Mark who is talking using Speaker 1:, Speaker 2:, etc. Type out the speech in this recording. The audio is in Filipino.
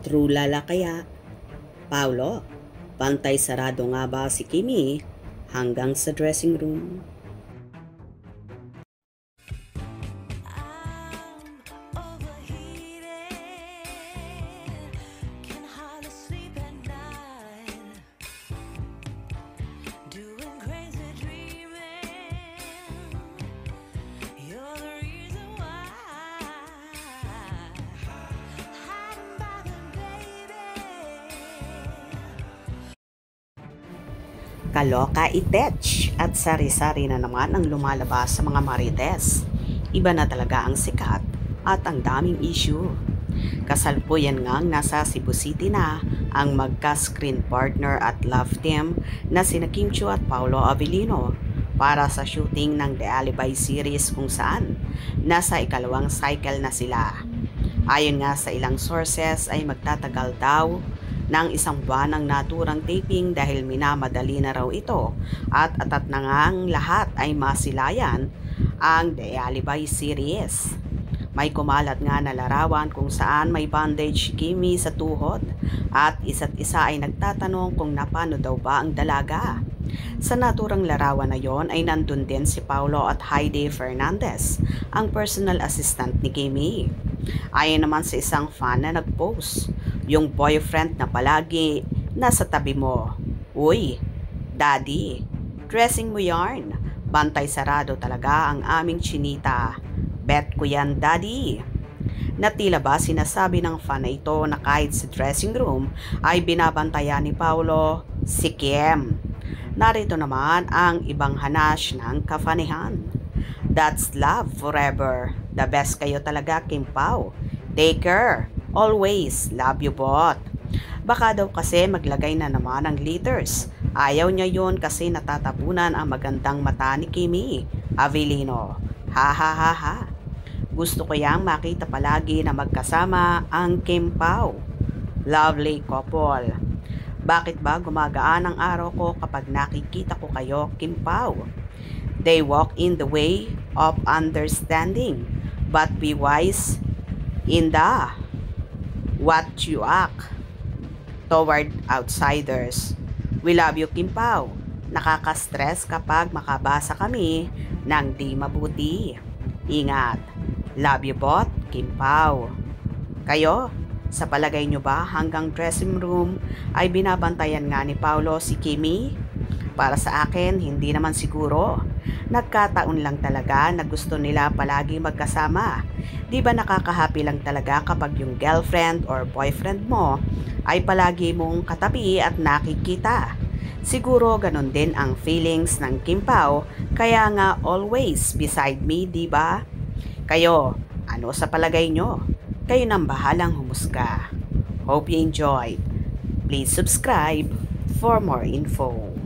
Speaker 1: True lala kaya? Paulo, pantay sarado nga ba si Kimi hanggang sa dressing room? Kaloka itech at sari-sari na naman ang lumalabas sa mga marites. Iba na talaga ang sikat at ang daming issue. Kasalukuyan ngang nasa Cebu City na ang magka-screen partner at love team na sina Kim Chiu at Paolo Avellino para sa shooting ng The Alibi series kung saan nasa ikalawang cycle na sila. Ayon nga sa ilang sources ay magtatagal daw ng isang buwan ang naturang taping dahil minamadali na raw ito at atat na ngang lahat ay masilayan ang The Alibi series. May kumalat nga na larawan kung saan may bandage Kimi sa tuhod at isa't isa ay nagtatanong kung napano daw ba ang dalaga. Sa naturang larawan na yon ay nandun din si Paulo at Heidi Fernandez, ang personal assistant ni Kimi. Ayon naman sa isang fan na nag-post, yung boyfriend na palagi nasa tabi mo. Uy, daddy, dressing mo yarn. Bantay sarado talaga ang aming chinita. Bet ko yan, daddy. Na tila ba sinasabi ng fan na ito na kahit sa dressing room ay binabantayan ni Paulo si Kim. Narito naman ang ibang hanash ng kafanihan. That's love forever. The best kayo talaga, Kim Pao. Take care. Always. Love you both. Baka daw kasi maglagay na naman ng glitters. Ayaw niya yon kasi natatabunan ang magandang mata ni Kimi Avellino. Ha ha ha ha. Gusto ko yang makita palagi na magkasama ang Kim Pao. Lovely couple. Bakit ba gumagaan ang araw ko kapag nakikita ko kayo, Kim Pao? They walk in the way of understanding, but be wise in the what you act toward outsiders. We love you, Kim Pao. Nakaka-stress kapag makabasa kami ng di mabuti. Ingat. Love you both, Kim Pao. Kayo, sa palagay nyo ba hanggang dressing room ay binabantayan nga ni Paulo si Kimi? Para sa akin, hindi naman siguro. Nagkataon lang talaga na gusto nila palagi magkasama. Di ba nakakahappy lang talaga kapag yung girlfriend or boyfriend mo ay palagi mong katabi at nakikita. Siguro ganun din ang feelings ng Kim Pao, kaya nga always beside me, di ba? Kayo, ano sa palagay nyo? Kayo nang bahalang humusga. Hope you enjoyed. Please subscribe for more info.